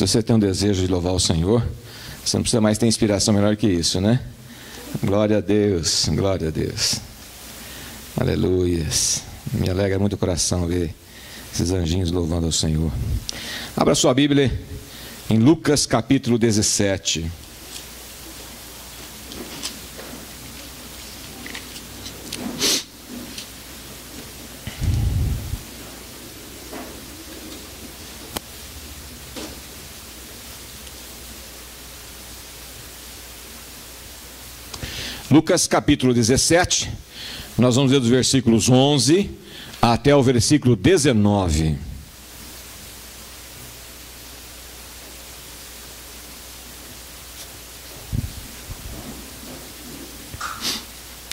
Se você tem um desejo de louvar o Senhor, você não precisa mais ter inspiração melhor que isso, né? Glória a Deus, glória a Deus. Aleluias. Me alegra muito o coração ver esses anjinhos louvando ao Senhor. Abra sua Bíblia em Lucas capítulo 17. Lucas capítulo 17, nós vamos ler dos versículos 11 até o versículo 19.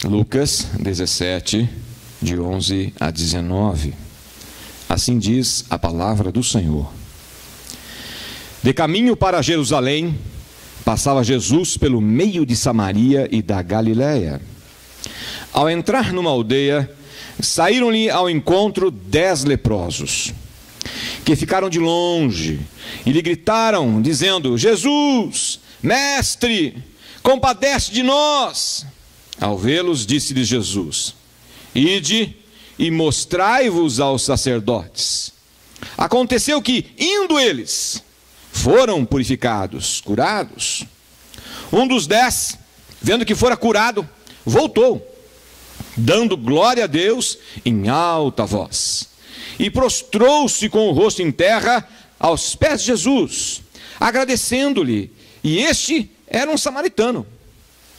Lucas 17, de 11 a 19. Assim diz a palavra do Senhor. De caminho para Jerusalém, passava Jesus pelo meio de Samaria e da Galiléia. Ao entrar numa aldeia, saíram-lhe ao encontro 10 leprosos, que ficaram de longe e lhe gritaram, dizendo: Jesus, mestre, compadece de nós. Ao vê-los, disse-lhes Jesus: Ide e mostrai-vos aos sacerdotes. Aconteceu que, indo eles, foram purificados, curados. Um dos 10, vendo que fora curado, voltou, dando glória a Deus em alta voz, e prostrou-se com o rosto em terra aos pés de Jesus, agradecendo-lhe, e este era um samaritano.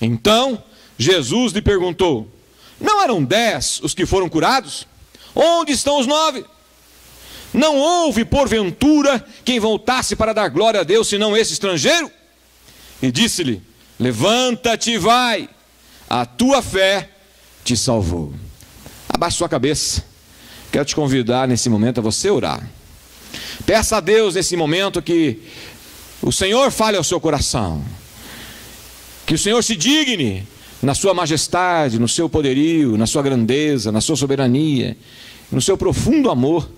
Então Jesus lhe perguntou: não eram 10 os que foram curados? Onde estão os 9? Não houve, porventura, quem voltasse para dar glória a Deus, senão esse estrangeiro? E disse-lhe: levanta-te e vai, a tua fé te salvou. Abaixe sua cabeça. Quero te convidar nesse momento a você orar. Peça a Deus nesse momento que o Senhor fale ao seu coração, que o Senhor se digne na sua majestade, no seu poderio, na sua grandeza, na sua soberania, no seu profundo amor,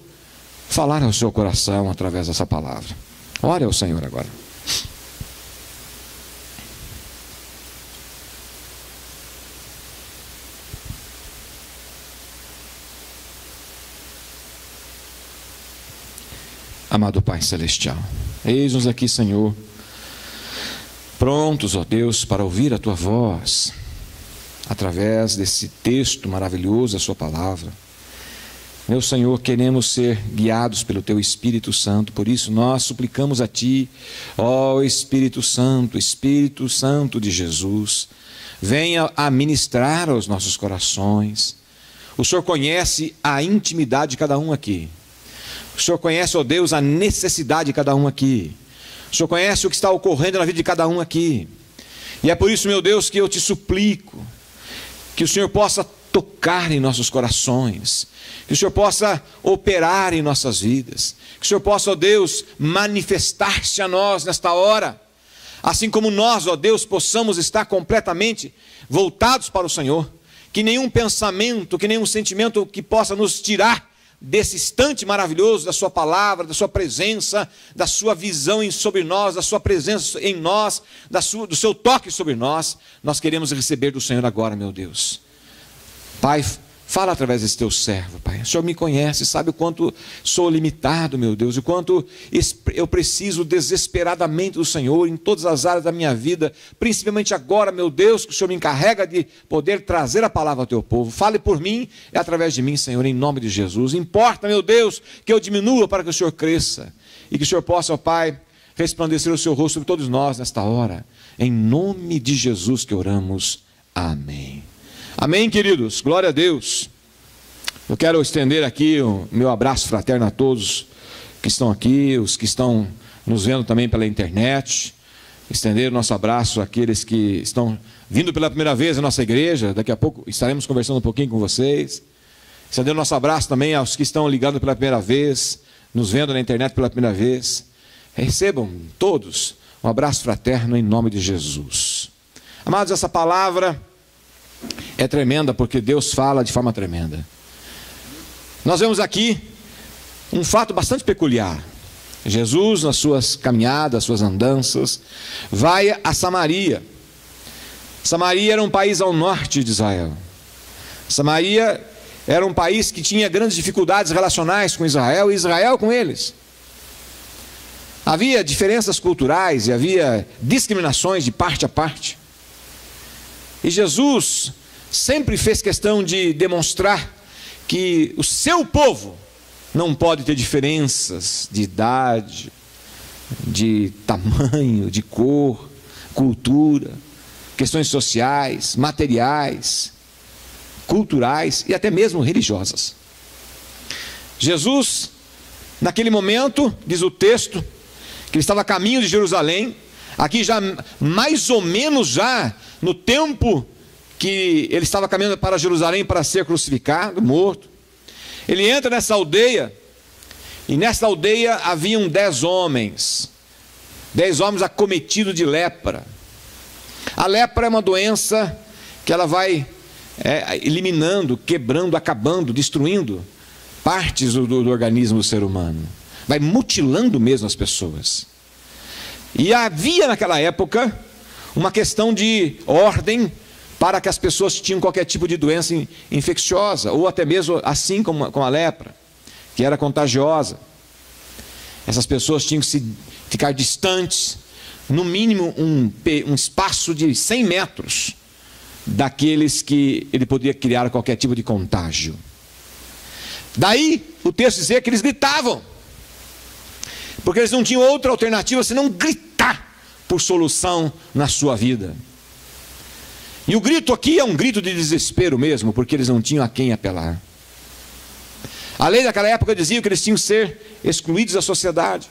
falar ao seu coração através dessa palavra. Ore ao Senhor agora. Amado Pai Celestial, eis-nos aqui, Senhor, prontos, ó Deus, para ouvir a Tua voz, através desse texto maravilhoso, a Sua palavra. Meu Senhor, queremos ser guiados pelo Teu Espírito Santo, por isso nós suplicamos a Ti, ó Espírito Santo de Jesus, venha a ministrar aos nossos corações. O Senhor conhece a intimidade de cada um aqui. O Senhor conhece, ó Deus, a necessidade de cada um aqui. O Senhor conhece o que está ocorrendo na vida de cada um aqui. E é por isso, meu Deus, que eu te suplico que o Senhor possa tocar em nossos corações, que o Senhor possa operar em nossas vidas, que o Senhor possa, ó Deus, manifestar-se a nós nesta hora, assim como nós, ó Deus, possamos estar completamente voltados para o Senhor, que nenhum pensamento, que nenhum sentimento que possa nos tirar desse instante maravilhoso da sua palavra, da sua presença, da sua visão sobre nós, da sua presença em nós, do seu toque sobre nós, nós queremos receber do Senhor agora, meu Deus. Pai, fala através desse teu servo, Pai. O Senhor me conhece, sabe o quanto sou limitado, meu Deus, o quanto eu preciso desesperadamente do Senhor em todas as áreas da minha vida, principalmente agora, meu Deus, que o Senhor me encarrega de poder trazer a palavra ao teu povo. Fale por mim e através de mim, Senhor, em nome de Jesus. Importa, meu Deus, que eu diminua para que o Senhor cresça e que o Senhor possa, ó Pai, resplandecer o seu rosto sobre todos nós nesta hora. Em nome de Jesus que oramos. Amém. Amém, queridos, glória a Deus. Eu quero estender aqui o meu abraço fraterno a todos que estão aqui, os que estão nos vendo também pela internet. Estender o nosso abraço àqueles que estão vindo pela primeira vez à nossa igreja. Daqui a pouco estaremos conversando um pouquinho com vocês. Estender o nosso abraço também aos que estão ligando pela primeira vez, nos vendo na internet pela primeira vez. Recebam todos um abraço fraterno em nome de Jesus. Amados, essa palavra é tremenda porque Deus fala de forma tremenda. Nós vemos aqui um fato bastante peculiar. Jesus, nas suas caminhadas, suas andanças, vai a Samaria. Samaria era um país ao norte de Israel. Samaria era um país que tinha grandes dificuldades relacionais com Israel e Israel com eles. Havia diferenças culturais e havia discriminações de parte a parte. E Jesus sempre fez questão de demonstrar que o seu povo não pode ter diferenças de idade, de tamanho, de cor, cultura, questões sociais, materiais, culturais e até mesmo religiosas. Jesus, naquele momento, diz o texto, que ele estava a caminho de Jerusalém, aqui já mais ou menos já no tempo que ele estava caminhando para Jerusalém para ser crucificado, morto. Ele entra nessa aldeia, e nessa aldeia haviam 10 homens acometidos de lepra. A lepra é uma doença que ela vai eliminando, quebrando, acabando, destruindo partes do organismo do ser humano. Vai mutilando mesmo as pessoas. E havia naquela época uma questão de ordem para que as pessoas que tinham qualquer tipo de doença infecciosa, ou até mesmo assim como a lepra, que era contagiosa. Essas pessoas tinham que ficar distantes, no mínimo um espaço de 100 metros daqueles que ele podia criar qualquer tipo de contágio. Daí o texto dizia que eles gritavam, porque eles não tinham outra alternativa senão gritar por solução na sua vida. E o grito aqui é um grito de desespero mesmo, porque eles não tinham a quem apelar. A lei daquela época dizia que eles tinham que ser excluídos da sociedade.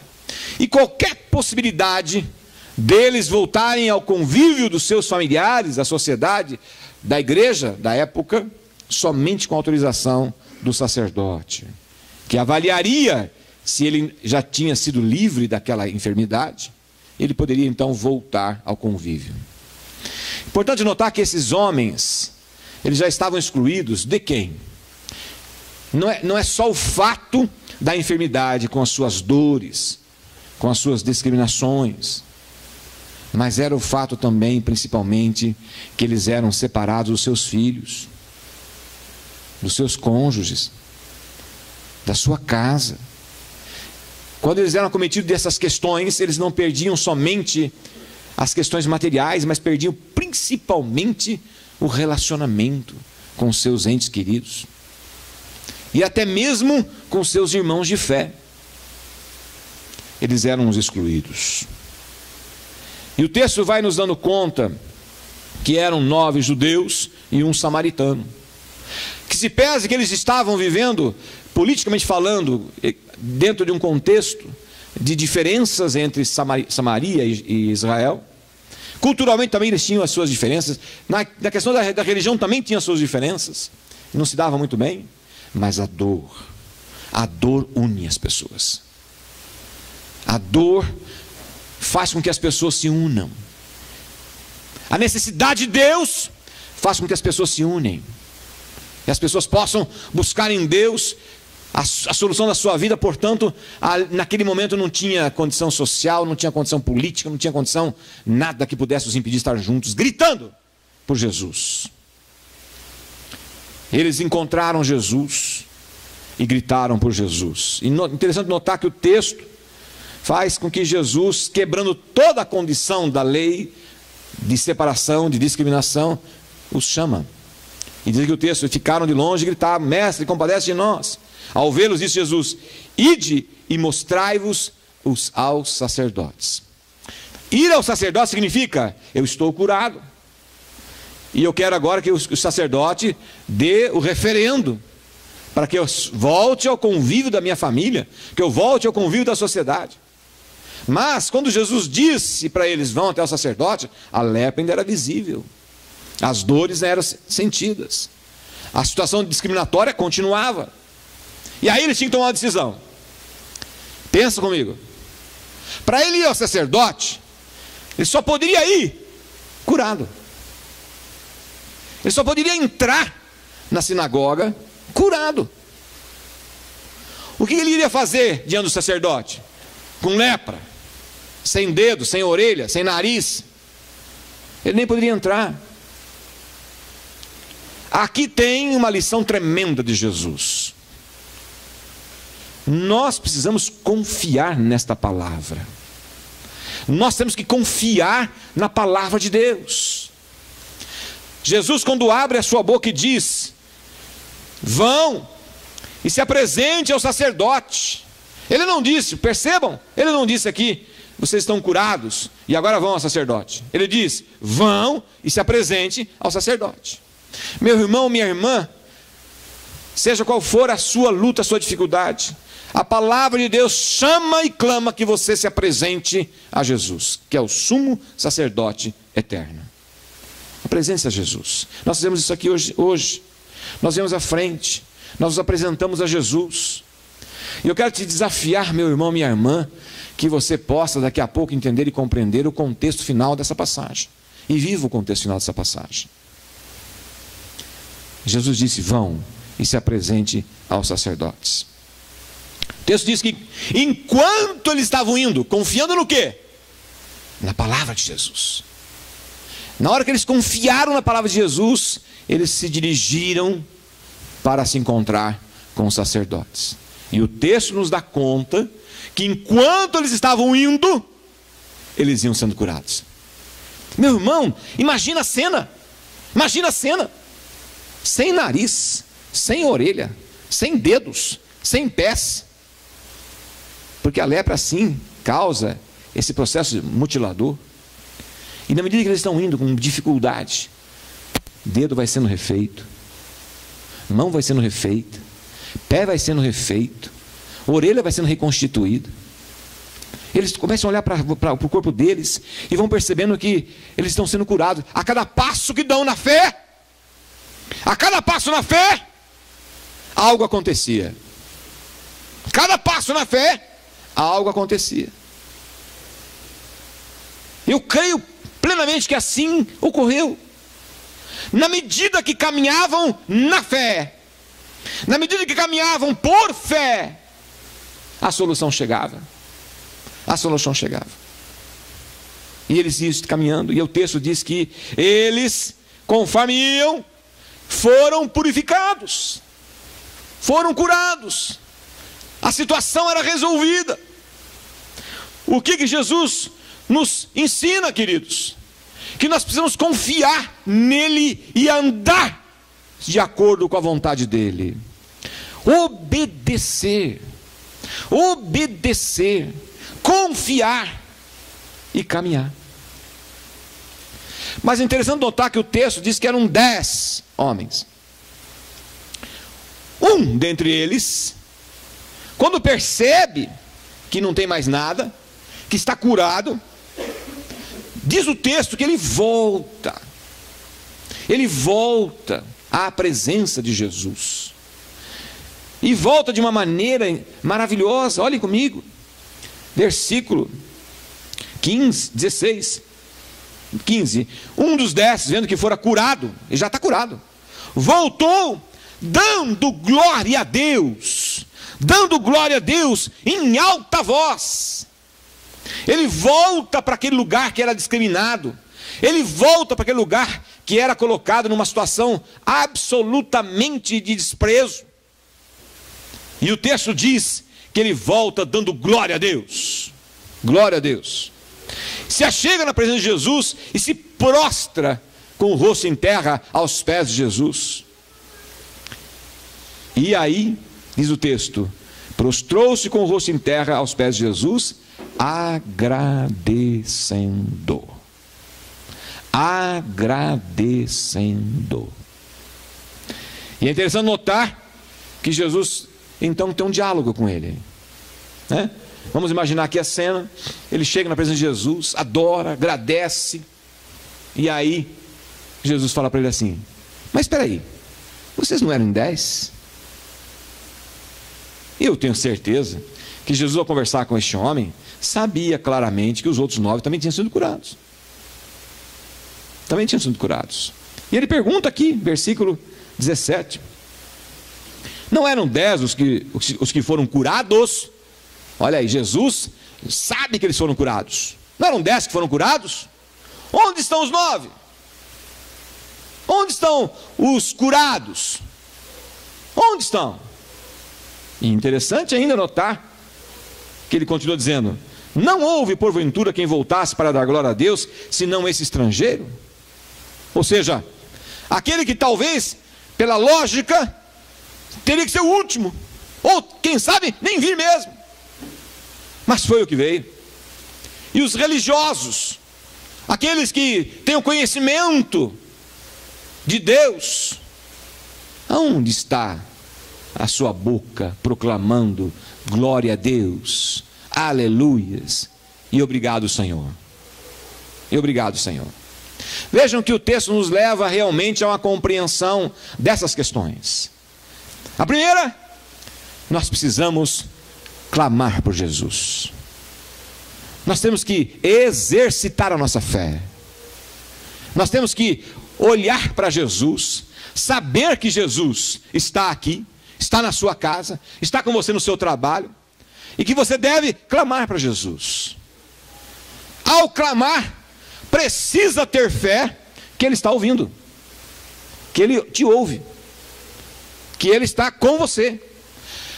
E qualquer possibilidade deles voltarem ao convívio dos seus familiares, da sociedade, da igreja da época, somente com autorização do sacerdote, que avaliaria se ele já tinha sido livre daquela enfermidade, ele poderia então voltar ao convívio. Importante notar que esses homens, eles já estavam excluídos de quem? Não é só o fato da enfermidade com as suas dores, com as suas discriminações, mas era o fato também, principalmente, que eles eram separados dos seus filhos, dos seus cônjuges, da sua casa. Quando eles eram acometidos dessas questões, eles não perdiam somente as questões materiais, mas perdiam principalmente o relacionamento com seus entes queridos e até mesmo com seus irmãos de fé. Eles eram os excluídos. E o texto vai nos dando conta que eram 9 judeus e um samaritano, que se pese que eles estavam vivendo, politicamente falando, dentro de um contexto de diferenças entre Samaria e Israel. Culturalmente também eles tinham as suas diferenças. Na questão da religião também tinha as suas diferenças. Não se dava muito bem. Mas a dor une as pessoas. A dor faz com que as pessoas se unam. A necessidade de Deus faz com que as pessoas se unem. E as pessoas possam buscar em Deus a solução da sua vida. Portanto, naquele momento não tinha condição social, não tinha condição política, não tinha condição nada que pudesse os impedir de estar juntos, gritando por Jesus. Eles encontraram Jesus e gritaram por Jesus. E interessante notar que o texto faz com que Jesus, quebrando toda a condição da lei de separação, de discriminação, os chama. E diz que o texto, ficaram de longe e gritavam: Mestre, compadece de nós. Ao vê-los, disse Jesus: Ide e mostrai-vos aos sacerdotes. Ir ao sacerdote significa: eu estou curado, e eu quero agora que o sacerdote dê o referendo, para que eu volte ao convívio da minha família, que eu volte ao convívio da sociedade. Mas quando Jesus disse para eles: vão até o sacerdote, a lepra ainda era visível, as dores eram sentidas, a situação discriminatória continuava. E aí eles tinham que tomar uma decisão. Pensa comigo. Para ele ir ao sacerdote, ele só poderia ir curado. Ele só poderia entrar na sinagoga curado. O que ele iria fazer diante do sacerdote? com lepra, sem dedo, sem orelha, sem nariz. Ele nem poderia entrar. Aqui tem uma lição tremenda de Jesus. Nós precisamos confiar nesta palavra. Nós temos que confiar na palavra de Deus. Jesus, quando abre a sua boca e diz: vão e se apresente ao sacerdote. Ele não disse, percebam, ele não disse aqui: vocês estão curados e agora vão ao sacerdote. Ele diz: vão e se apresente ao sacerdote. Meu irmão, minha irmã, seja qual for a sua luta, a sua dificuldade, a palavra de Deus chama e clama que você se apresente a Jesus, que é o sumo sacerdote eterno. Apresente-se a Jesus. Nós fizemos isso aqui hoje. Nós viemos à frente, nós nos apresentamos a Jesus. E eu quero te desafiar, meu irmão, minha irmã, que você possa daqui a pouco entender e compreender o contexto final dessa passagem. E viva o contexto final dessa passagem. Jesus disse: vão e se apresente aos sacerdotes. O texto diz que enquanto eles estavam indo, confiando no quê? Na palavra de Jesus. Na hora que eles confiaram na palavra de Jesus, eles se dirigiram para se encontrar com os sacerdotes. E o texto nos dá conta que enquanto eles estavam indo, eles iam sendo curados. Meu irmão, imagina a cena. Imagina a cena. Sem nariz, sem orelha, sem dedos, sem pés. Porque a lepra assim causa esse processo mutilador. E na medida que eles estão indo com dificuldade, dedo vai sendo refeito, mão vai sendo refeita, pé vai sendo refeito, orelha vai sendo reconstituída. Eles começam a olhar para o corpo deles e vão percebendo que eles estão sendo curados. A cada passo que dão na fé, a cada passo na fé, algo acontecia. Cada passo na fé, algo acontecia. Eu creio plenamente que assim ocorreu. Na medida que caminhavam na fé, na medida que caminhavam por fé, a solução chegava. A solução chegava. E eles iam caminhando, e o texto diz que eles, conforme iam, foram purificados, foram curados, a situação era resolvida. O que Jesus nos ensina, queridos? Que nós precisamos confiar nele e andar de acordo com a vontade dele. Obedecer, confiar e caminhar. Mas é interessante notar que o texto diz que eram 10 homens. Um dentre eles, quando percebe que não tem mais nada, que está curado, diz o texto que ele volta à presença de Jesus, e volta de uma maneira maravilhosa. Olhem comigo, versículo 16, 15. Um dos 10, vendo que fora curado, ele já está curado, voltou dando glória a Deus, em alta voz. Ele volta para aquele lugar que era discriminado, ele volta para aquele lugar que era colocado numa situação absolutamente de desprezo, e o texto diz que ele volta dando glória a Deus, se achega na presença de Jesus e se prostra com o rosto em terra aos pés de Jesus. E aí, diz o texto, prostrou-se com o rosto em terra aos pés de Jesus, agradecendo. E é interessante notar que Jesus então tem um diálogo com ele, né? Vamos imaginar aqui a cena. Ele chega na presença de Jesus, adora, agradece, e aí Jesus fala para ele assim: mas espera aí, vocês não eram em 10? Eu tenho certeza que Jesus, ao conversar com este homem, sabia claramente que os outros 9 também tinham sido curados. E ele pergunta aqui, versículo 17: não eram 10 os que foram curados? Olha aí, Jesus sabe que eles foram curados. Não eram 10 que foram curados? Onde estão os 9? Onde estão os curados? Onde estão? E interessante ainda notar que ele continua dizendo: não houve porventura quem voltasse para dar glória a Deus, senão esse estrangeiro? Ou seja, aquele que talvez, pela lógica, teria que ser o último, ou quem sabe, nem vir mesmo. Mas foi o que veio. E os religiosos, aqueles que têm o conhecimento de Deus, aonde está a sua boca proclamando glória a Deus, aleluias e obrigado, Senhor? E obrigado, Senhor. Vejam que o texto nos leva realmente a uma compreensão dessas questões. A primeira, nós precisamos clamar por Jesus. Nós temos que exercitar a nossa fé. Nós temos que olhar para Jesus, saber que Jesus está aqui, está na sua casa, está com você no seu trabalho, e que você deve clamar para Jesus. Ao clamar, precisa ter fé que Ele está ouvindo, que Ele te ouve, que Ele está com você,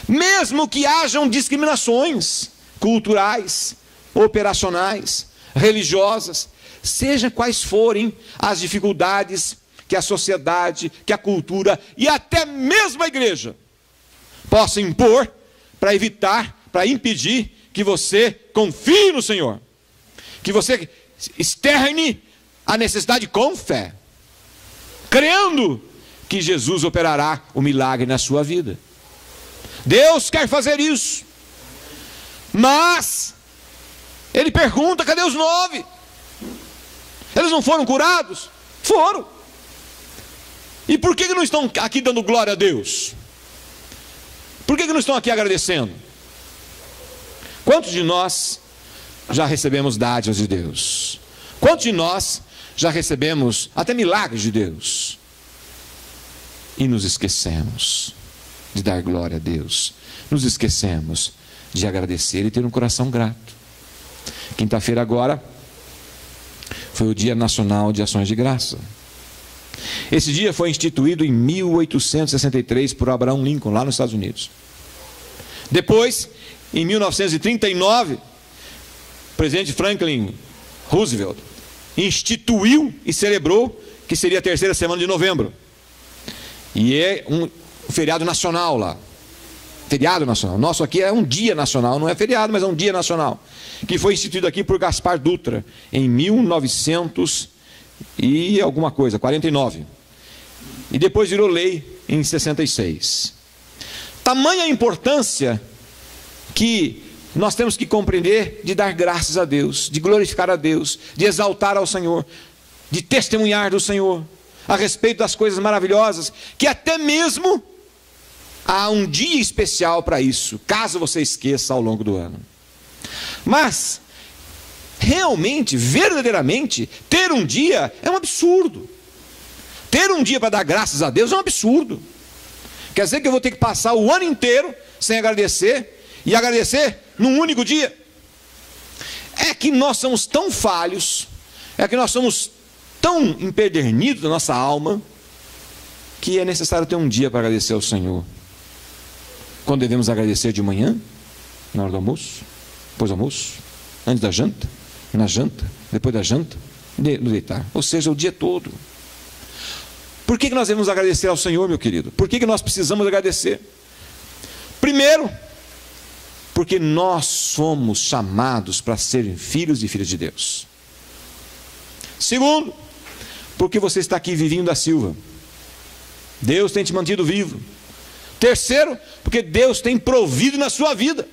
mesmo que hajam discriminações culturais, operacionais, religiosas, seja quais forem as dificuldades que a sociedade, que a cultura e até mesmo a igreja possa impor para evitar, para impedir que você confie no Senhor, que você externe a necessidade com fé, crendo que Jesus operará o milagre na sua vida. Deus quer fazer isso, mas Ele pergunta: cadê os 9? Eles não foram curados? Foram. E por que não estão aqui dando glória a Deus? Por que não estão aqui agradecendo? Quantos de nós já recebemos dádivas de Deus? Quantos de nós já recebemos até milagres de Deus? E nos esquecemos de dar glória a Deus. Nos esquecemos de agradecer e ter um coração grato. Quinta-feira agora foi o Dia Nacional de Ações de Graça. Esse dia foi instituído em 1863 por Abraham Lincoln, lá nos Estados Unidos. Depois, em 1939, o presidente Franklin Roosevelt instituiu e celebrou que seria a terceira semana de novembro. E é um feriado nacional lá. Feriado nacional. Nosso aqui é um dia nacional, não é feriado, mas é um dia nacional. Que foi instituído aqui por Gaspar Dutra em 1900 e alguma coisa, 49. E depois virou lei em 66. Tamanha a importância que nós temos que compreender de dar graças a Deus, de glorificar a Deus, de exaltar ao Senhor, de testemunhar do Senhor a respeito das coisas maravilhosas, que até mesmo há um dia especial para isso, caso você esqueça ao longo do ano. Mas realmente, verdadeiramente, ter um dia é um absurdo. Ter um dia para dar graças a Deus é um absurdo. Quer dizer que eu vou ter que passar o ano inteiro sem agradecer, e agradecer num único dia? É que nós somos tão falhos, é que nós somos tão empedernidos da nossa alma, que é necessário ter um dia para agradecer ao Senhor. Quando devemos agradecer? De manhã, na hora do almoço, depois do almoço, antes da janta, na janta, depois da janta, no deitar, ou seja, o dia todo. Por que nós devemos agradecer ao Senhor, meu querido? Por que nós precisamos agradecer? Primeiro, porque nós somos chamados para serem filhos e filhas de Deus. Segundo, porque você está aqui vivinho da Silva. Deus tem te mantido vivo. Terceiro, porque Deus tem provido na sua vida.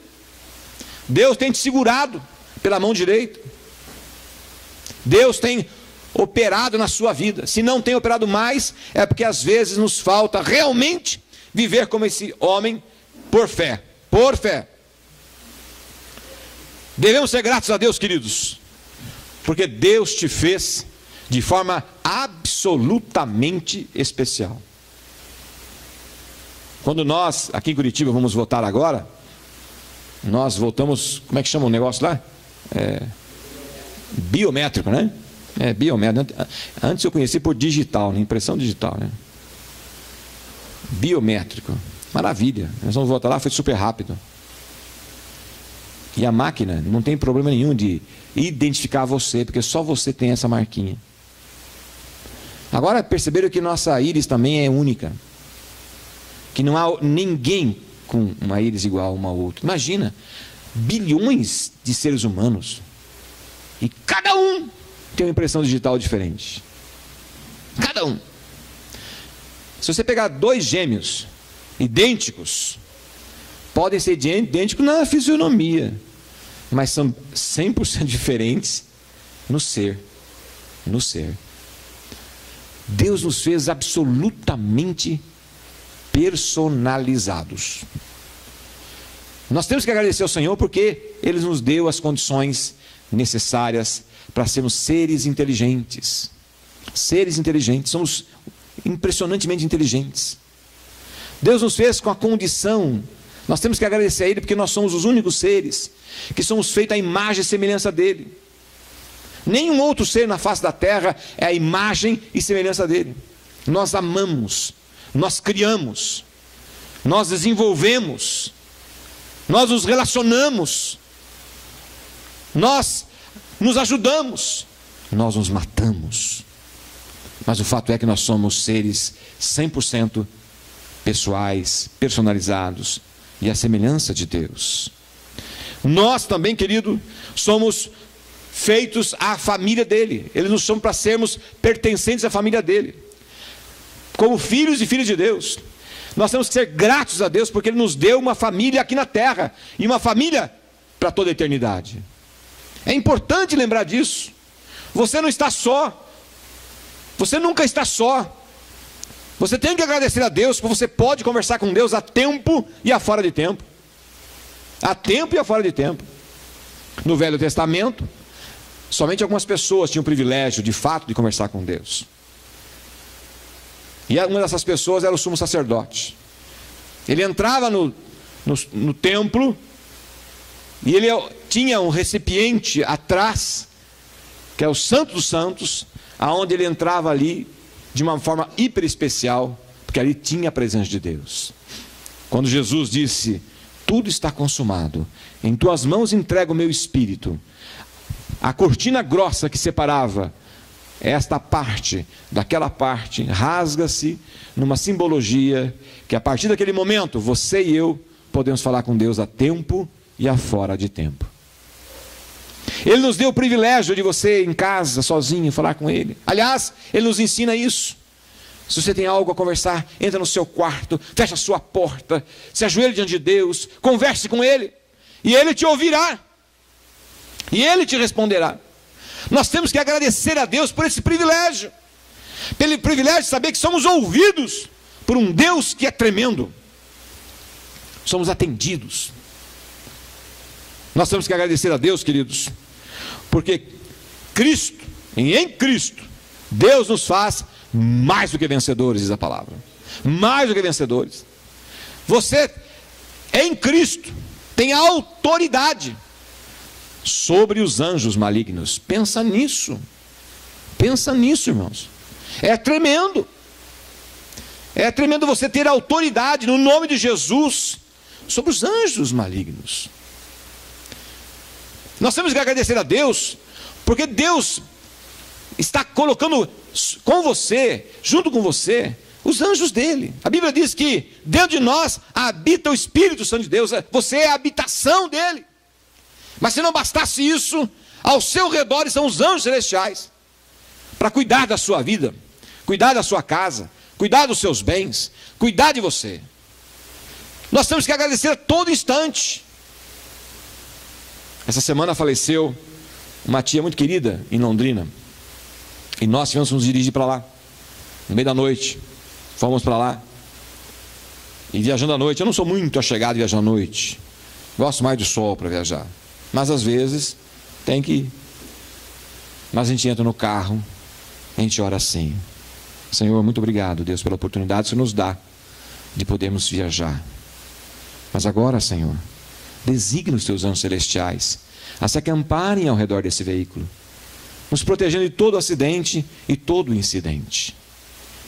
Deus tem te segurado pela mão direita. Deus tem operado na sua vida. Se não tem operado mais, é porque às vezes nos falta realmente viver como esse homem por fé. Por fé. Devemos ser gratos a Deus, queridos, porque Deus te fez de forma absolutamente especial. Quando nós, aqui em Curitiba, vamos votar agora, nós voltamos, como é que chama o negócio lá? Biométrico, né? Biométrico. Antes eu conheci por digital, né? Impressão digital, né? Biométrico. Maravilha. Nós vamos voltar lá, foi super rápido. E a máquina não tem problema nenhum de identificar você, porque só você tem essa marquinha. Agora perceberam que nossa íris também é única. Que não há ninguém com uma íris igual a uma outra. Imagina, bilhões de seres humanos. E cada um tem uma impressão digital diferente. Cada um. Se você pegar 2 gêmeos idênticos, podem ser idênticos na fisionomia, mas são 100% diferentes no ser. No ser. Deus nos fez absolutamente personalizados. Nós temos que agradecer ao Senhor porque Ele nos deu as condições necessárias para sermos seres inteligentes. Seres inteligentes, somos impressionantemente inteligentes. Deus nos fez com a condição, nós temos que agradecer a Ele porque nós somos os únicos seres que somos feitos à imagem e semelhança dEle. Nenhum outro ser na face da terra é a imagem e semelhança dEle. Nós amamos, nós criamos, nós desenvolvemos, nós nos relacionamos, nós nos ajudamos, nós nos matamos. Mas o fato é que nós somos seres 100% pessoais, personalizados e à semelhança de Deus. Nós também, querido, somos feitos à família dele. Ele nos chama para sermos pertencentes à família dele, como filhos e filhas de Deus. Nós temos que ser gratos a Deus porque Ele nos deu uma família aqui na terra e uma família para toda a eternidade. É importante lembrar disso. Você não está só. Você nunca está só. Você tem que agradecer a Deus porque você pode conversar com Deus a tempo e a fora de tempo. A tempo e a fora de tempo. No Velho Testamento, somente algumas pessoas tinham o privilégio de fato de conversar com Deus. E uma dessas pessoas era o sumo sacerdote. Ele entrava no templo e ele tinha um recipiente atrás, que é o Santo dos Santos, aonde ele entrava ali de uma forma hiper especial, porque ali tinha a presença de Deus. Quando Jesus disse: tudo está consumado, em tuas mãos entrego o meu espírito, a cortina grossa que separava esta parte daquela parte rasga-se numa simbologia que a partir daquele momento você e eu podemos falar com Deus a tempo e a fora de tempo. Ele nos deu o privilégio de você em casa, sozinho, falar com Ele. Aliás, Ele nos ensina isso. Se você tem algo a conversar, entra no seu quarto, fecha a sua porta, se ajoelhe diante de Deus, converse com Ele, e Ele te ouvirá, e Ele te responderá. Nós temos que agradecer a Deus por esse privilégio, pelo privilégio de saber que somos ouvidos por um Deus que é tremendo, somos atendidos. Nós temos que agradecer a Deus, queridos, porque Cristo, e em Cristo, Deus nos faz mais do que vencedores, diz a palavra. Mais do que vencedores. Você, em Cristo, tem autoridade sobre os anjos malignos. Pensa nisso. Pensa nisso, irmãos. É tremendo. É tremendo você ter autoridade no nome de Jesus sobre os anjos malignos. Nós temos que agradecer a Deus, porque Deus está colocando com você, junto com você, os anjos dele. A Bíblia diz que dentro de nós habita o Espírito Santo de Deus. Você é a habitação dele. Mas se não bastasse isso, ao seu redor estão os anjos celestiais, para cuidar da sua vida, cuidar da sua casa, cuidar dos seus bens, cuidar de você. Nós temos que agradecer a todo instante. Essa semana faleceu uma tia muito querida em Londrina, e nós tivemos que nos dirigir para lá, no meio da noite. Fomos para lá, e viajando à noite, eu não sou muito achegado a viajar à noite, gosto mais do sol para viajar, mas às vezes tem que ir. Mas a gente entra no carro, a gente ora assim: Senhor, muito obrigado, Deus, pela oportunidade que você nos dá de podermos viajar. Mas agora, Senhor, designa os teus anjos celestiais a se acamparem ao redor desse veículo, nos protegendo de todo acidente e todo incidente.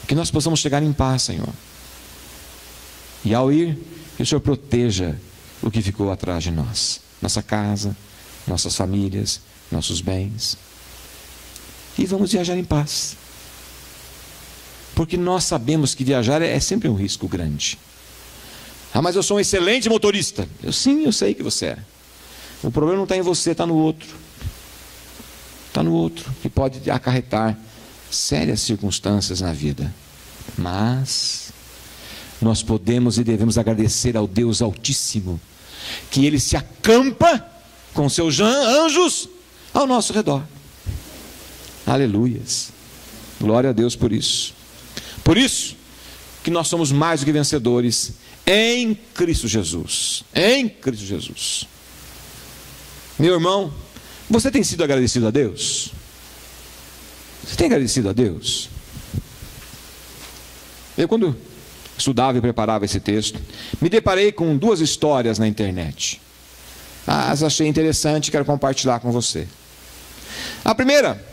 Que nós possamos chegar em paz, Senhor. E ao ir, que o Senhor proteja o que ficou atrás de nós, nossa casa, nossas famílias, nossos bens. E vamos viajar em paz. Porque nós sabemos que viajar é sempre um risco grande. Ah, mas eu sou um excelente motorista. Sim, eu sei que você é. O problema não está em você, está no outro. Está no outro, que pode acarretar sérias circunstâncias na vida. Mas nós podemos e devemos agradecer ao Deus Altíssimo, que Ele se acampa com seus anjos ao nosso redor. Aleluias. Glória a Deus por isso. Por isso que nós somos mais do que vencedores em Cristo Jesus. Em Cristo Jesus. Meu irmão, você tem sido agradecido a Deus? Você tem agradecido a Deus? Eu, quando estudava e preparava esse texto, me deparei com duas histórias na internet. As achei interessante e quero compartilhar com você. A primeira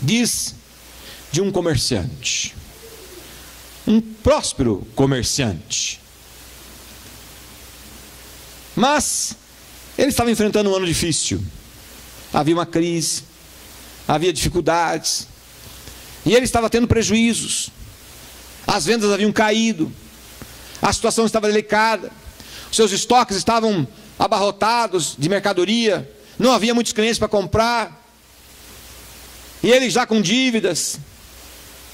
diz de um comerciante, um próspero comerciante. Mas ele estava enfrentando um ano difícil. Havia uma crise, havia dificuldades, e ele estava tendo prejuízos. As vendas haviam caído, a situação estava delicada, os seus estoques estavam abarrotados de mercadoria, não havia muitos clientes para comprar, e ele já com dívidas.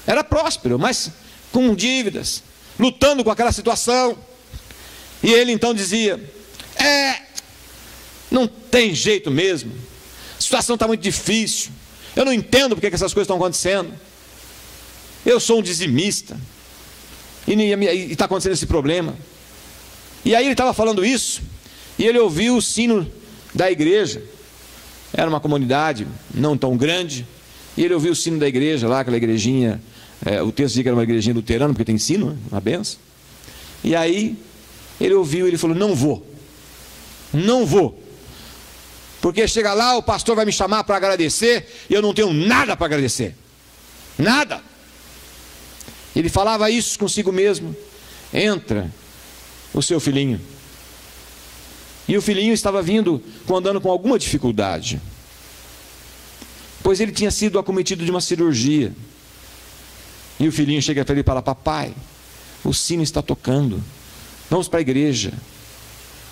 Era próspero, mas com dívidas, lutando com aquela situação. E ele então dizia: não tem jeito mesmo, a situação está muito difícil, eu não entendo porque que essas coisas estão acontecendo. Eu sou um dizimista e está acontecendo esse problema. E aí ele estava falando isso, e ele ouviu o sino da igreja. Era uma comunidade não tão grande, e ele ouviu o sino da igreja lá, aquela igrejinha, o texto diz que era uma igrejinha luterana, porque tem sino, né? Uma benção. E aí ele ouviu e ele falou: não vou, porque chega lá, o pastor vai me chamar para agradecer, e eu não tenho nada para agradecer, nada. Ele falava isso consigo mesmo. Entra o seu filhinho, e o filhinho estava andando com alguma dificuldade, pois ele tinha sido acometido de uma cirurgia. E o filhinho chega para ele e fala: papai, o sino está tocando, vamos para a igreja.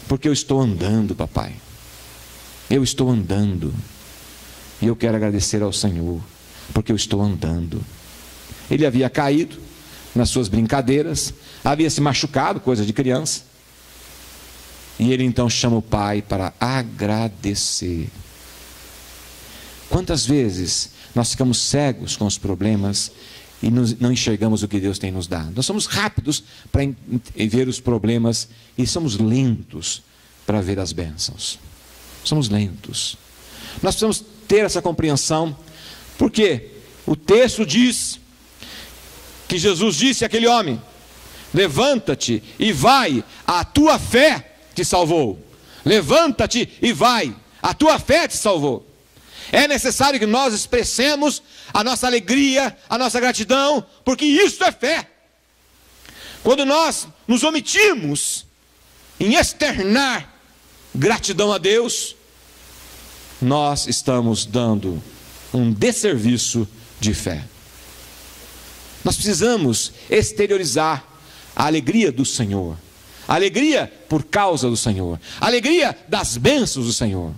Porque eu estou andando, papai, eu estou andando, e eu quero agradecer ao Senhor, porque eu estou andando. Ele havia caído nas suas brincadeiras, havia se machucado, coisa de criança, e ele então chama o pai para agradecer. Quantas vezes nós ficamos cegos com os problemas e não enxergamos o que Deus tem nos dado? Nós somos rápidos para ver os problemas e somos lentos para ver as bênçãos. Somos lentos. Nós precisamos ter essa compreensão, porque o texto diz que Jesus disse àquele homem: levanta-te e vai, a tua fé te salvou. Levanta-te e vai, a tua fé te salvou. É necessário que nós expressemos a nossa alegria, a nossa gratidão, porque isso é fé. Quando nós nos omitimos em externar gratidão a Deus, nós estamos dando um desserviço de fé. Nós precisamos exteriorizar a alegria do Senhor, a alegria por causa do Senhor, a alegria das bênçãos do Senhor.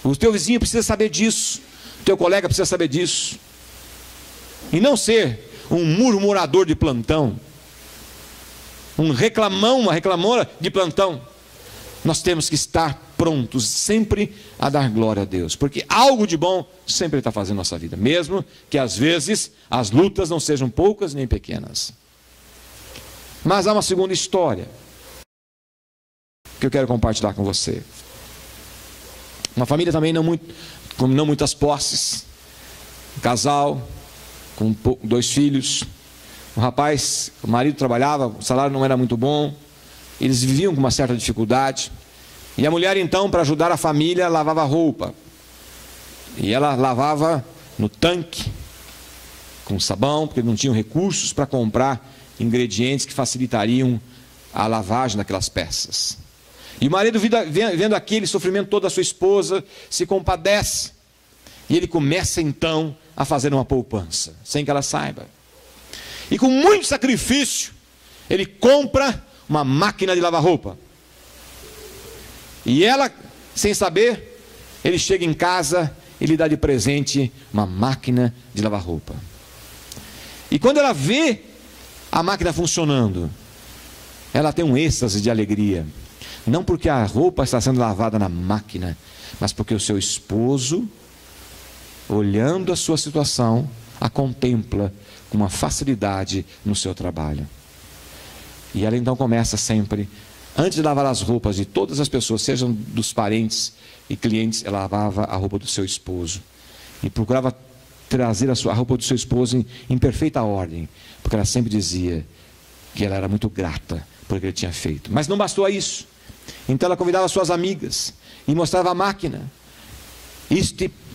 O teu vizinho precisa saber disso, o teu colega precisa saber disso, e não ser um murmurador de plantão, uma reclamona de plantão. Nós temos que estar prontos sempre a dar glória a Deus, porque algo de bom sempre Ele está fazendo na nossa vida, mesmo que às vezes as lutas não sejam poucas nem pequenas. Mas há uma segunda história que eu quero compartilhar com você. Uma família também com não muitas posses, um casal com 2 filhos. O marido trabalhava, o salário não era muito bom, eles viviam com uma certa dificuldade. E a mulher então, para ajudar a família, lavava roupa. E ela lavava no tanque, com sabão, porque não tinham recursos para comprar ingredientes que facilitariam a lavagem daquelas peças. E o marido, vendo aquele sofrimento todo da sua esposa, se compadece. E ele começa então a fazer uma poupança, sem que ela saiba. E com muito sacrifício, ele compra uma máquina de lavar roupa. E ela, sem saber, ele chega em casa e lhe dá de presente uma máquina de lavar roupa. E quando ela vê a máquina funcionando, ela tem um êxtase de alegria. Não porque a roupa está sendo lavada na máquina, mas porque o seu esposo, olhando a sua situação, a contempla com uma facilidade no seu trabalho. E ela então começa sempre, antes de lavar as roupas de todas as pessoas, sejam dos parentes e clientes, ela lavava a roupa do seu esposo. E procurava trazer a roupa do seu esposo em perfeita ordem, porque ela sempre dizia que ela era muito grata por o que ele tinha feito. Mas não bastou a isso. Então ela convidava suas amigas e mostrava a máquina.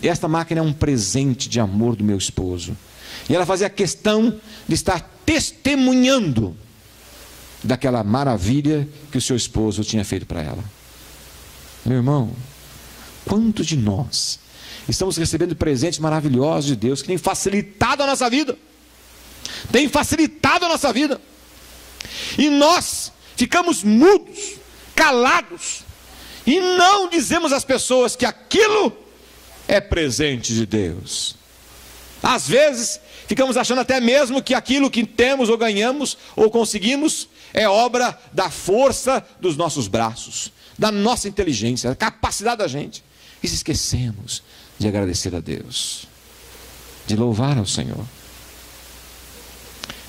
Esta máquina é um presente de amor do meu esposo. E ela fazia questão de estar testemunhando daquela maravilha que o seu esposo tinha feito para ela. Meu irmão, quantos de nós estamos recebendo presentes maravilhosos de Deus que têm facilitado a nossa vida? Tem facilitado a nossa vida. E nós ficamos mudos, calados, e não dizemos às pessoas que aquilo é presente de Deus. Às vezes, ficamos achando até mesmo que aquilo que temos ou ganhamos ou conseguimos é obra da força dos nossos braços, da nossa inteligência, da capacidade da gente. E se esquecemos de agradecer a Deus, de louvar ao Senhor.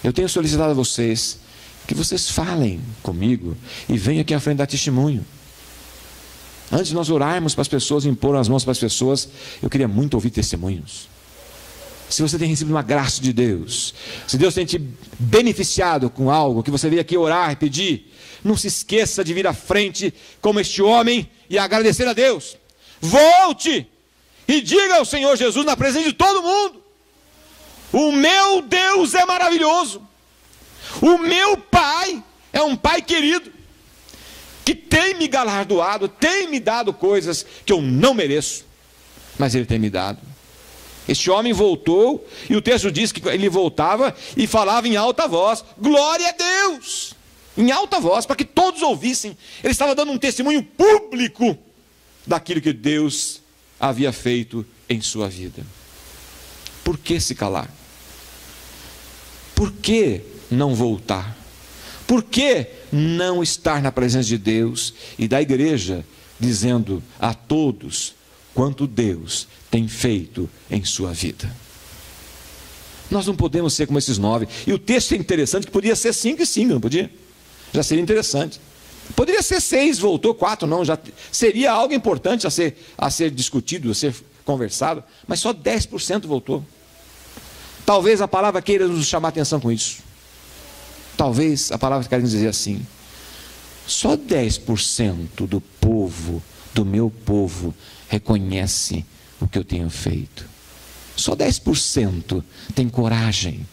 Eu tenho solicitado a vocês que vocês falem comigo e venham aqui à frente dar testemunho. Antes de nós orarmos para as pessoas, impor as mãos para as pessoas, eu queria muito ouvir testemunhos. Se você tem recebido uma graça de Deus, se Deus tem te beneficiado com algo que você veio aqui orar e pedir, não se esqueça de vir à frente como este homem e agradecer a Deus. Volte e diga ao Senhor Jesus na presença de todo mundo: o meu Deus é maravilhoso, o meu Pai é um Pai querido, que tem me galardoado, tem me dado coisas que eu não mereço, mas Ele tem me dado. Este homem voltou, e o texto diz que ele voltava e falava em alta voz: glória a Deus, em alta voz, para que todos ouvissem. Ele estava dando um testemunho público daquilo que Deus havia feito em sua vida. Por que se calar? Por que não voltar? Por que não estar na presença de Deus e da igreja, dizendo a todos quanto Deus tem feito em sua vida? Nós não podemos ser como esses 9. E o texto é interessante, que podia ser 5 e 5, não podia? Já seria interessante. Poderia ser 6, voltou 4, não. Já seria algo importante a ser discutido, a ser conversado. Mas só 10% voltou. Talvez a palavra queira nos chamar a atenção com isso. Talvez a palavra queira nos dizer assim: só 10% do povo, do meu povo, reconhece o que eu tenho feito. Só 10% tem coragem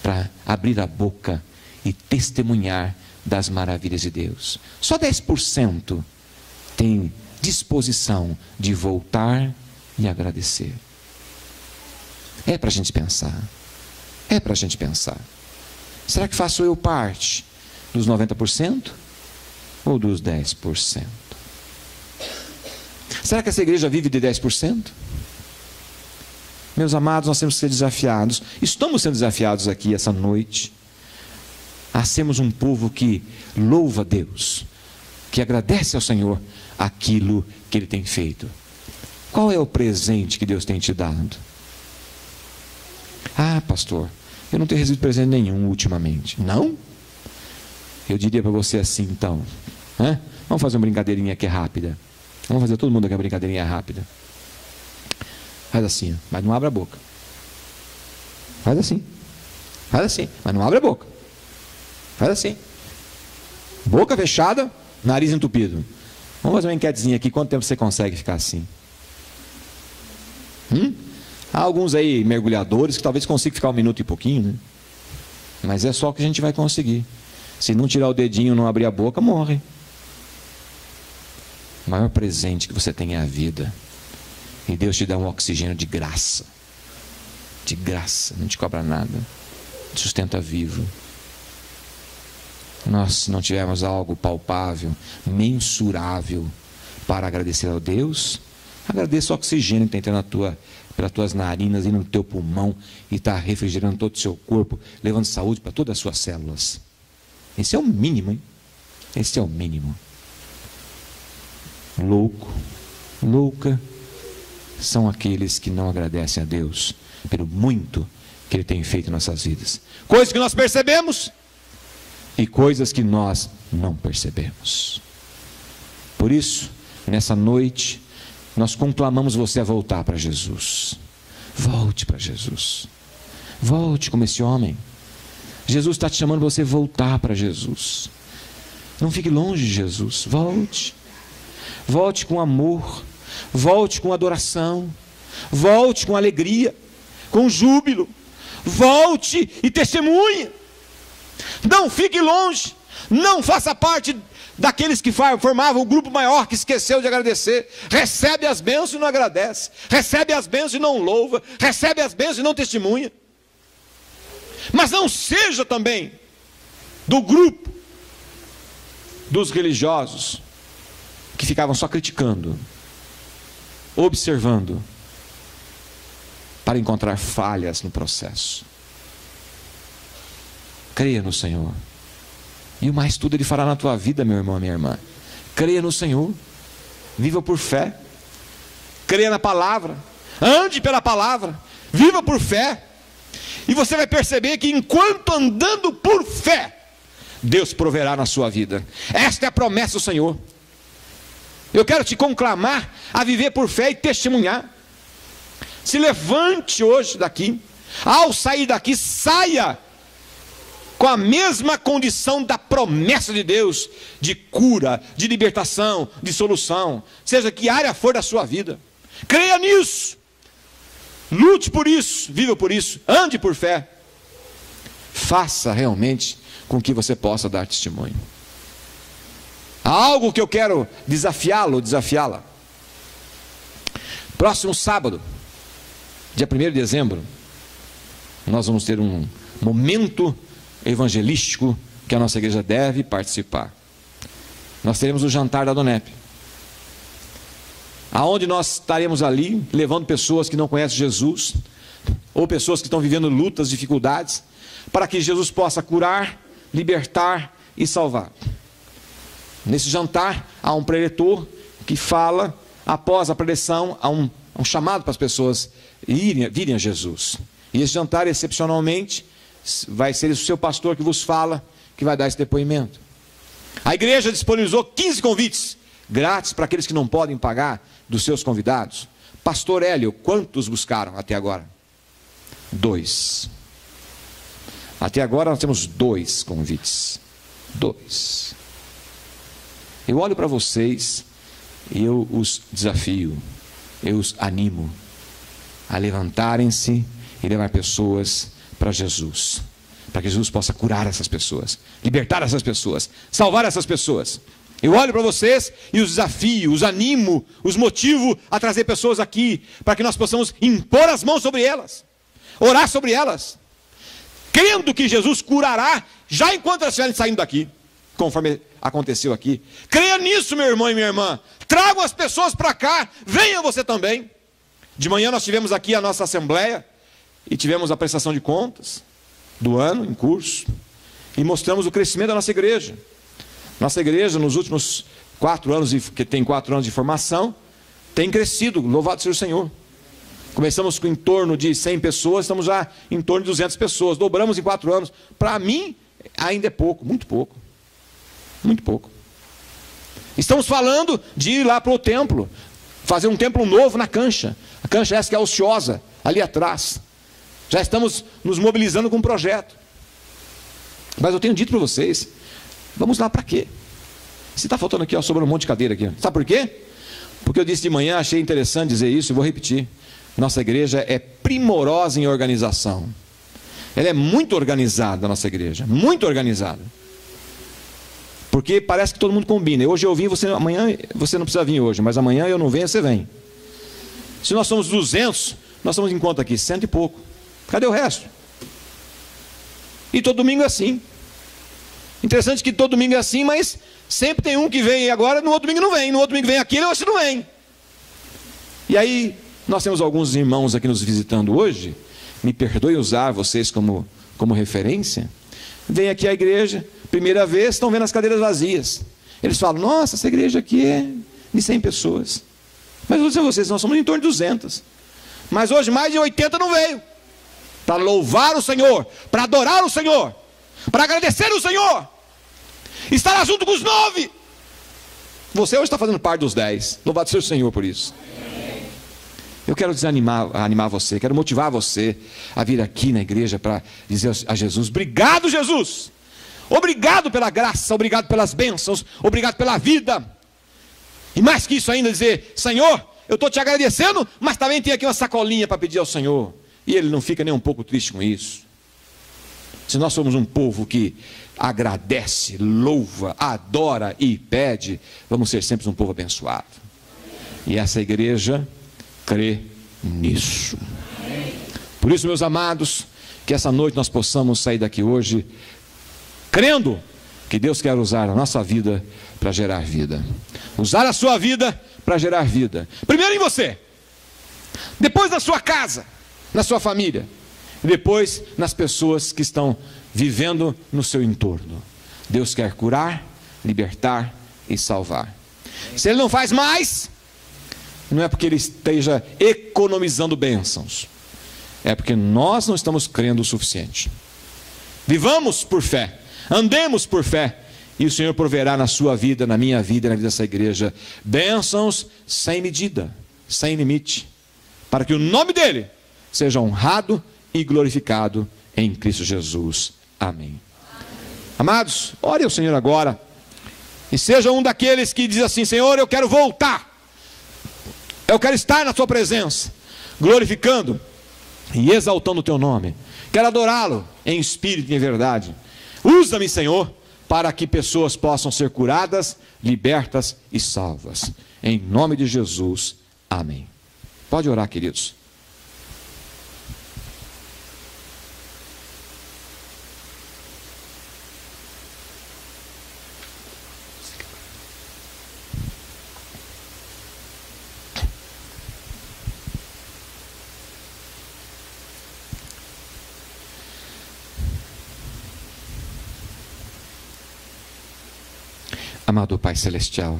para abrir a boca e testemunhar das maravilhas de Deus. Só 10% tem disposição de voltar e agradecer. É para a gente pensar. É para a gente pensar. Será que faço eu parte dos 90% ou dos 10%? Será que essa igreja vive de 10%? Meus amados, nós temos que ser desafiados. Estamos sendo desafiados aqui essa noite a sermos um povo que louva a Deus, que agradece ao Senhor aquilo que Ele tem feito. Qual é o presente que Deus tem te dado? Ah, pastor, eu não tenho recebido presente nenhum ultimamente. Não? Eu diria para você assim, então, vamos fazer uma brincadeirinha aqui rápida. Vamos fazer todo mundo aqui uma brincadeirinha rápida. Faz assim, mas não abre a boca. Faz assim, mas não abre a boca. Faz assim. Boca fechada, nariz entupido. Vamos fazer uma enquetezinha aqui, quanto tempo você consegue ficar assim? Há alguns aí mergulhadores que talvez consigam ficar 1 minuto e pouquinho, né? Mas é só o que a gente vai conseguir. Se não tirar o dedinho, não abrir a boca, morre. O maior presente que você tem é a vida. E Deus te dá um oxigênio de graça. De graça, não te cobra nada. Te sustenta vivo. Nós, se não tivermos algo palpável, mensurável, para agradecer a Deus, agradeça o oxigênio que está entrando pelas tuas narinas e no teu pulmão, e está refrigerando todo o seu corpo, levando saúde para todas as suas células. Esse é o mínimo, hein? Esse é o mínimo. Louco, louca, são aqueles que não agradecem a Deus pelo muito que Ele tem feito em nossas vidas. Coisas que nós percebemos e coisas que nós não percebemos. Por isso, nessa noite, nós conclamamos você a voltar para Jesus. Volte para Jesus. Volte como esse homem. Jesus está te chamando você a voltar para Jesus. Não fique longe de Jesus. Volte. Volte com amor. Volte com adoração. Volte com alegria. Com júbilo. Volte e testemunhe. Não fique longe. Não faça parte daqueles que formavam um grupo maior que esqueceu de agradecer. Recebe as bênçãos e não agradece. Recebe as bênçãos e não louva. Recebe as bênçãos e não testemunha. Mas não seja também do grupo dos religiosos que ficavam só criticando, observando, para encontrar falhas no processo. Creia no Senhor. E o mais tudo Ele fará na tua vida, meu irmão, minha irmã. Creia no Senhor. Viva por fé. Creia na palavra. Ande pela palavra. Viva por fé. E você vai perceber que enquanto andando por fé, Deus proverá na sua vida. Esta é a promessa do Senhor. Eu quero te conclamar a viver por fé e testemunhar. Se levante hoje daqui. Ao sair daqui, saia com a mesma condição da promessa de Deus, de cura, de libertação, de solução, seja que área for da sua vida. Creia nisso. Lute por isso, viva por isso, ande por fé. Faça realmente com que você possa dar testemunho. Há algo que eu quero desafiá-lo, desafiá-la. Próximo sábado, dia 1º de dezembro, nós vamos ter um momento evangelístico que a nossa igreja deve participar. Nós teremos o jantar da Donep, aonde nós estaremos ali levando pessoas que não conhecem Jesus, ou pessoas que estão vivendo lutas, dificuldades, para que Jesus possa curar, libertar e salvar. Nesse jantar há um preletor que fala, após a preleção, há um chamado para as pessoas virem a Jesus. E esse jantar, excepcionalmente, vai ser o seu pastor que vos fala, que vai dar esse depoimento. A igreja disponibilizou 15 convites grátis para aqueles que não podem pagar, dos seus convidados. Pastor Hélio, quantos buscaram até agora? 2. Até agora nós temos 2 convites. 2. Eu olho para vocês e eu os desafio, eu os animo a levantarem-se e levar pessoas para Jesus, para que Jesus possa curar essas pessoas, libertar essas pessoas, salvar essas pessoas. Eu olho para vocês e os desafio, os animo, os motivo a trazer pessoas aqui, para que nós possamos impor as mãos sobre elas, orar sobre elas, crendo que Jesus curará, já enquanto elas estiverem saindo daqui, conforme aconteceu aqui. Creia nisso, meu irmão e minha irmã. Tragam as pessoas para cá, venha você também. De manhã nós tivemos aqui a nossa assembleia, e tivemos a prestação de contas do ano em curso, e mostramos o crescimento da nossa igreja. Nossa igreja, nos últimos 4 anos, que tem 4 anos de formação, tem crescido, louvado seja o Senhor. Começamos com em torno de 100 pessoas, estamos já em torno de 200 pessoas, dobramos em 4 anos. Para mim, ainda é pouco, muito pouco. Muito pouco. Estamos falando de ir lá para o templo, fazer um templo novo na Cancha. A Cancha essa que é ociosa, ali atrás. Já estamos nos mobilizando com um projeto. Mas eu tenho dito para vocês, Vamos lá para quê? Se está faltando aqui, ó, sobrou um monte de cadeira aqui. Sabe por quê? Porque eu disse de manhã, achei interessante dizer isso, e vou repetir. Nossa igreja é primorosa em organização. Ela é muito organizada, a nossa igreja, muito organizada. Porque parece que todo mundo combina. Hoje eu vim, amanhã você não precisa vir hoje, mas amanhã eu não venho, você vem. Se nós somos 200, nós estamos em conta aqui, 100 e pouco. Cadê o resto? E todo domingo é assim. Interessante que todo domingo é assim, mas sempre tem um que vem agora, no outro domingo não vem. No outro domingo vem aquele, outro não vem. E aí, nós temos alguns irmãos aqui nos visitando hoje. Me perdoe usar vocês como referência. Vem aqui à igreja, primeira vez, estão vendo as cadeiras vazias. Eles falam, nossa, essa igreja aqui é de 100 pessoas. Mas eu vou dizer a vocês, nós somos em torno de 200. Mas hoje mais de 80 não veio. Para louvar o Senhor, para adorar o Senhor, para agradecer o Senhor. Estará junto com os 9. Você hoje está fazendo parte dos 10. Louvado seja o Senhor por isso. Eu quero animar você, quero motivar você a vir aqui na igreja para dizer a Jesus, obrigado Jesus, obrigado pela graça, obrigado pelas bênçãos, obrigado pela vida. E mais que isso ainda dizer, Senhor, eu estou te agradecendo, mas também tem aqui uma sacolinha para pedir ao Senhor. E ele não fica nem um pouco triste com isso. Se nós somos um povo que agradece, louva, adora e pede, vamos ser sempre um povo abençoado. E essa igreja crê nisso. Por isso, meus amados, que essa noite nós possamos sair daqui hoje crendo que Deus quer usar a nossa vida para gerar vida. Usar a sua vida para gerar vida. Primeiro em você, depois na sua casa, na sua família, e depois nas pessoas que estão vivendo no seu entorno. Deus quer curar, libertar e salvar. Se Ele não faz mais, não é porque Ele esteja economizando bênçãos, é porque nós não estamos crendo o suficiente. Vivamos por fé, andemos por fé, e o Senhor proverá na sua vida, na minha vida, na vida dessa igreja, bênçãos sem medida, sem limite, para que o nome dEle seja honrado e glorificado em Cristo Jesus. Amém. Amados, ore ao Senhor agora, e seja um daqueles que diz assim, Senhor, eu quero voltar, eu quero estar na tua presença, glorificando e exaltando o teu nome, quero adorá-lo em espírito e em verdade. Usa-me, Senhor, para que pessoas possam ser curadas, libertas e salvas, em nome de Jesus, amém. Pode orar, queridos. Amado Pai Celestial,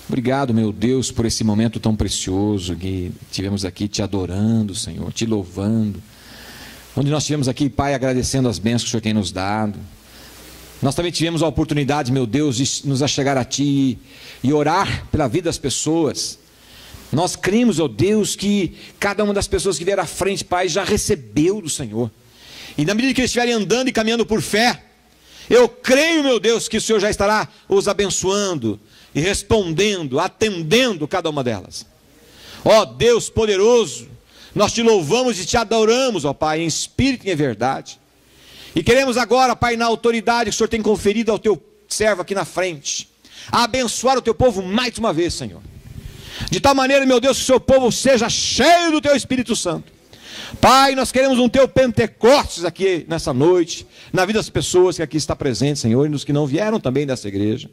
obrigado, meu Deus, por esse momento tão precioso que tivemos aqui te adorando, Senhor, te louvando, onde nós tivemos aqui, Pai, agradecendo as bênçãos que o Senhor tem nos dado. Nós também tivemos a oportunidade, meu Deus, de nos achegar a Ti e orar pela vida das pessoas. Nós cremos, ó Deus, que cada uma das pessoas que vier à frente, Pai, já recebeu do Senhor, e na medida que eles estiverem andando e caminhando por fé, eu creio, meu Deus, que o Senhor já estará os abençoando e respondendo, atendendo cada uma delas. Ó Deus poderoso, nós te louvamos e te adoramos, ó Pai, em espírito e em verdade. E queremos agora, Pai, na autoridade que o Senhor tem conferido ao teu servo aqui na frente, a abençoar o teu povo mais uma vez, Senhor. De tal maneira, meu Deus, que o seu povo seja cheio do teu Espírito Santo. Pai, nós queremos um teu Pentecostes aqui nessa noite, na vida das pessoas que aqui está presente, Senhor, e nos que não vieram também dessa igreja.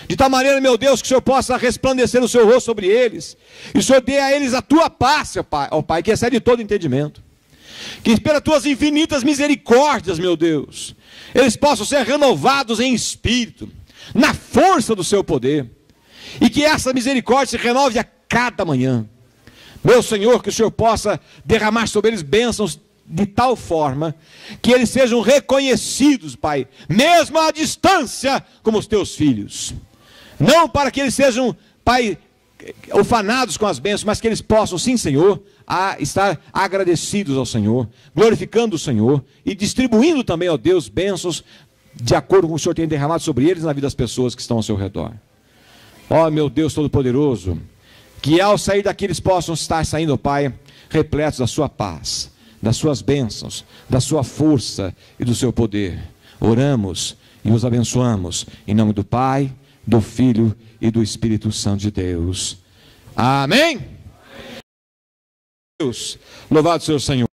De tal maneira, meu Deus, que o Senhor possa resplandecer o seu rosto sobre eles, e o Senhor dê a eles a tua paz, ó Pai, que excede todo entendimento. Que pelas tuas infinitas misericórdias, meu Deus, eles possam ser renovados em espírito, na força do seu poder, e que essa misericórdia se renove a cada manhã. Meu Senhor, que o Senhor possa derramar sobre eles bênçãos de tal forma que eles sejam reconhecidos, Pai, mesmo à distância, como os teus filhos. Não para que eles sejam, Pai, ufanados com as bênçãos, mas que eles possam, sim, Senhor, estar agradecidos ao Senhor, glorificando o Senhor e distribuindo também, ó Deus, bênçãos de acordo com o que o Senhor tem derramado sobre eles na vida das pessoas que estão ao seu redor. Ó meu Deus Todo-Poderoso, que ao sair daqui eles possam estar saindo, Pai, repletos da sua paz, das suas bênçãos, da sua força e do seu poder. Oramos e os abençoamos, em nome do Pai, do Filho e do Espírito Santo de Deus. Amém? Deus, louvado seja o Senhor.